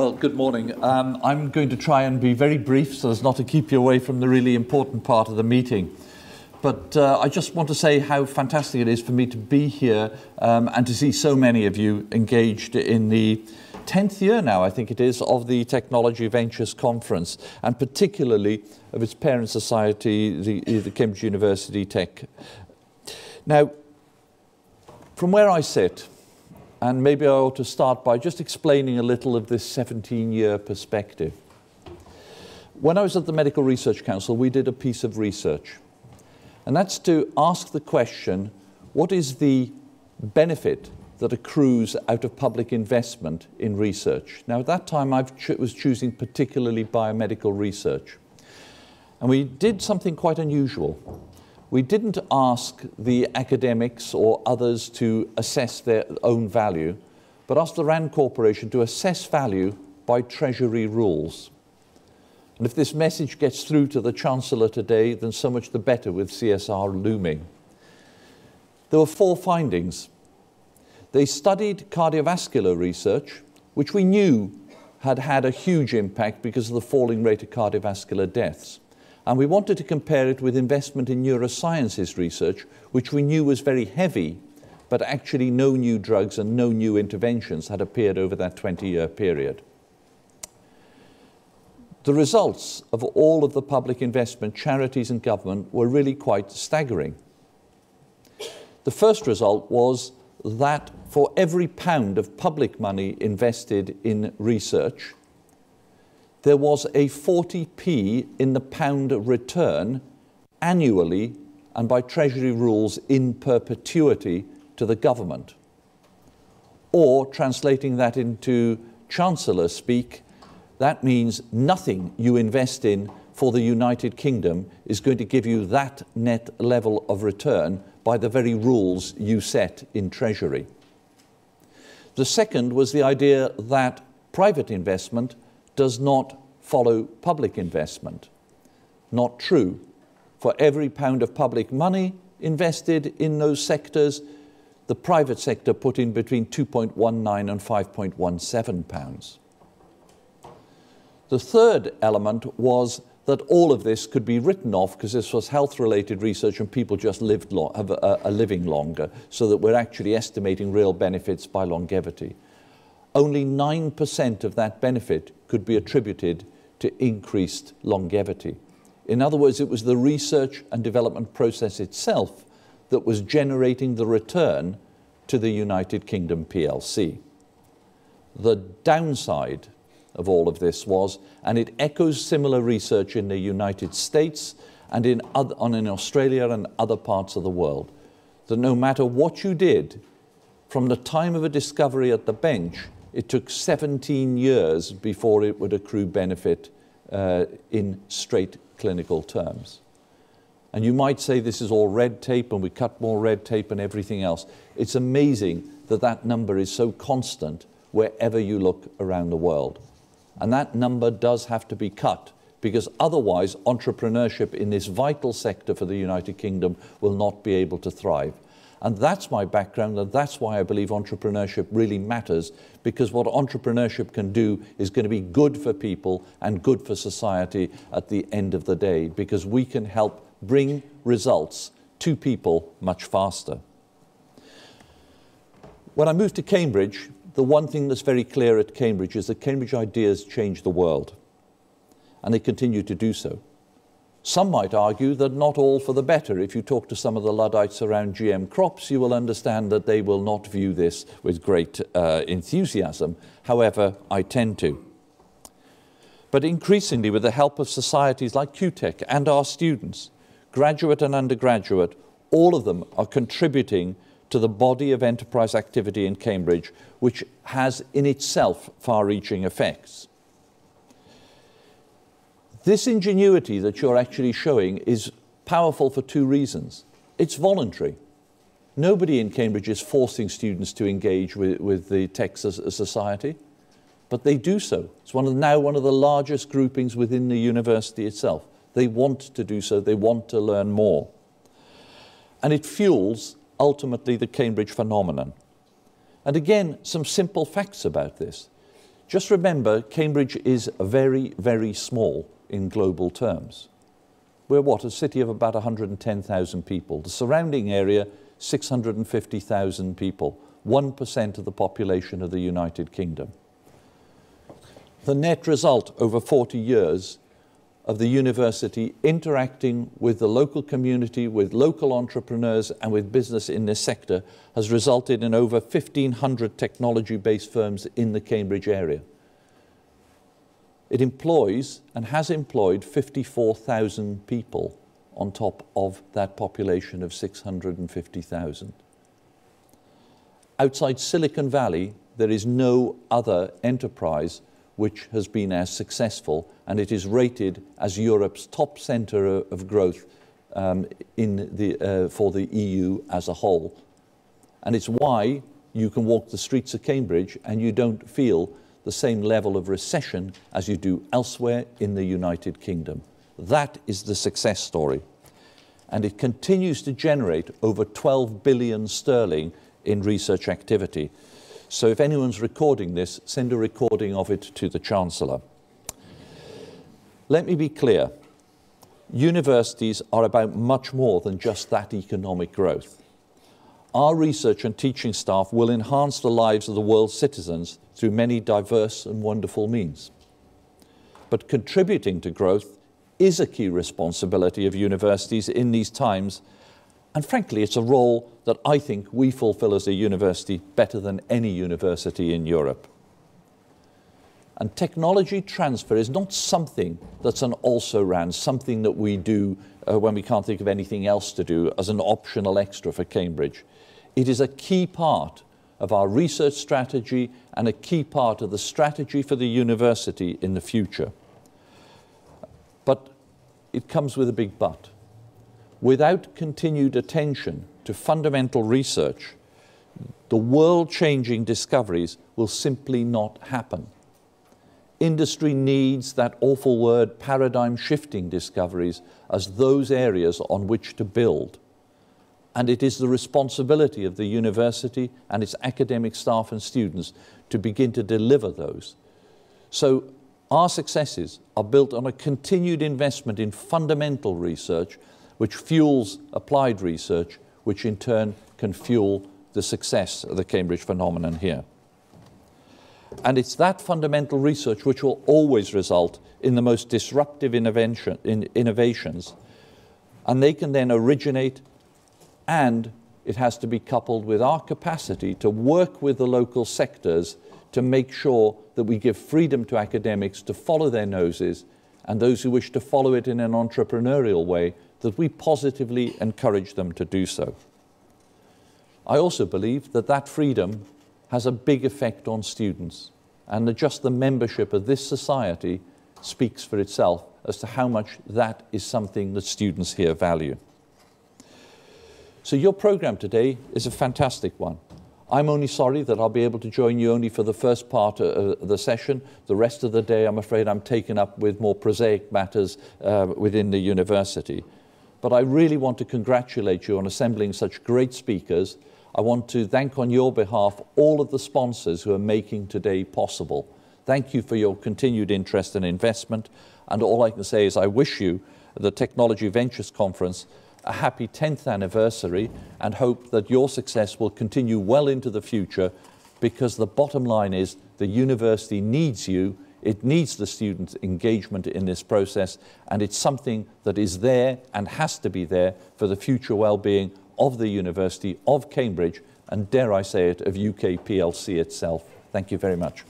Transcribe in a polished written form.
Well, good morning. I'm going to try and be very brief so as not to keep you away from the really important part of the meeting. But I just want to say how fantastic it is for me to be here and to see so many of you engaged in the 10th year now, I think it is, of the Technology Ventures Conference, and particularly of its parent society, the Cambridge University Tech. Now, from where I sit, and maybe I ought to start by just explaining a little of this 17-year perspective. When I was at the Medical Research Council, we did a piece of research. And that's to ask the question, what is the benefit that accrues out of public investment in research? Now, at that time, I was choosing particularly biomedical research. And we did something quite unusual. We didn't ask the academics or others to assess their own value, but asked the RAND Corporation to assess value by Treasury rules. And if this message gets through to the Chancellor today, then so much the better with CSR looming. There were 4 findings. They studied cardiovascular research, which we knew had had a huge impact because of the falling rate of cardiovascular deaths. And we wanted to compare it with investment in neurosciences research, which we knew was very heavy, but actually no new drugs and no new interventions had appeared over that 20-year period. The results of all of the public investment, charities and government, were really quite staggering. The first result was that for every £1 of public money invested in research, there was a 40p in the pound return annually and by Treasury rules in perpetuity to the government. Or, translating that into Chancellor speak, that means nothing you invest in for the United Kingdom is going to give you that net level of return by the very rules you set in Treasury. The second was the idea that private investment does not follow public investment. Not true. For every £1 of public money invested in those sectors, the private sector put in between £2.19 and £5.17. The third element was that all of this could be written off because this was health-related research and people just lived are living longer, so that we're actually estimating real benefits by longevity. Only 9% of that benefit could be attributed to increased longevity. In other words, it was the research and development process itself that was generating the return to the United Kingdom PLC. The downside of all of this was, and it echoes similar research in the United States and in Australia and other parts of the world, that no matter what you did, from the time of a discovery at the bench, it took 17 years before it would accrue benefit in straight clinical terms. And you might say this is all red tape and we cut more red tape and everything else. It's amazing that that number is so constant wherever you look around the world. And that number does have to be cut, because otherwise entrepreneurship in this vital sector for the United Kingdom will not be able to thrive. And that's my background, and that's why I believe entrepreneurship really matters, because what entrepreneurship can do is going to be good for people and good for society at the end of the day, because we can help bring results to people much faster. When I moved to Cambridge, the one thing that's very clear at Cambridge is that Cambridge ideas change the world, and they continue to do so. Some might argue that not all for the better. If you talk to some of the Luddites around GM crops, you will understand that they will not view this with great enthusiasm. However, I tend to. But increasingly, with the help of societies like CUTEC and our students, graduate and undergraduate, all of them are contributing to the body of enterprise activity in Cambridge, which has in itself far-reaching effects. This ingenuity that you're actually showing is powerful for 2 reasons. It's voluntary. Nobody in Cambridge is forcing students to engage with the tech society, but they do so. It's now one of the largest groupings within the university itself. They want to do so. They want to learn more. And it fuels, ultimately, the Cambridge phenomenon. And again, some simple facts about this. Just remember, Cambridge is very, very small in global terms. We're what, a city of about 110,000 people. The surrounding area, 650,000 people, 1% of the population of the United Kingdom. The net result over 40 years of the university interacting with the local community, with local entrepreneurs and with business in this sector has resulted in over 1,500 technology-based firms in the Cambridge area. It employs and has employed 54,000 people on top of that population of 650,000. Outside Silicon Valley, there is no other enterprise which has been as successful, and it is rated as Europe's top centre of growth for the EU as a whole. And it's why you can walk the streets of Cambridge and you don't feel the same level of recession as you do elsewhere in the United Kingdom. That is the success story. And it continues to generate over 12 billion sterling in research activity. So if anyone's recording this, send a recording of it to the Chancellor. Let me be clear. Universities are about much more than just that economic growth. Our research and teaching staff will enhance the lives of the world's citizens through many diverse and wonderful means. But contributing to growth is a key responsibility of universities in these times, and frankly, it's a role that I think we fulfill as a university better than any university in Europe. And technology transfer is not something that's an also-ran, something that we do when we can't think of anything else to do as an optional extra for Cambridge. It is a key part of our research strategy and a key part of the strategy for the university in the future. But it comes with a big but. Without continued attention to fundamental research, the world-changing discoveries will simply not happen. Industry needs that awful word, paradigm-shifting discoveries, as those areas on which to build. And it is the responsibility of the university and its academic staff and students to begin to deliver those. So our successes are built on a continued investment in fundamental research, which fuels applied research, which in turn can fuel the success of the Cambridge phenomenon here. And it's that fundamental research which will always result in the most disruptive innovations, and they can then originate, and it has to be coupled with our capacity to work with the local sectors to make sure that we give freedom to academics to follow their noses, and those who wish to follow it in an entrepreneurial way, that we positively encourage them to do so. I also believe that that freedom has a big effect on students, and that just the membership of this society speaks for itself as to how much that is something that students here value. So your program today is a fantastic one. I'm only sorry that I'll be able to join you only for the first part of the session. The rest of the day, I'm afraid I'm taken up with more prosaic matters within the university. But I really want to congratulate you on assembling such great speakers. I want to thank on your behalf all of the sponsors who are making today possible. Thank you for your continued interest and investment. And all I can say is I wish you, the Technology Ventures Conference, a happy 10th anniversary, and hope that your success will continue well into the future, because the bottom line is the university needs you, it needs the students' engagement in this process, and it's something that is there and has to be there for the future well-being of the University of Cambridge, and dare I say it, of UK PLC itself. Thank you very much.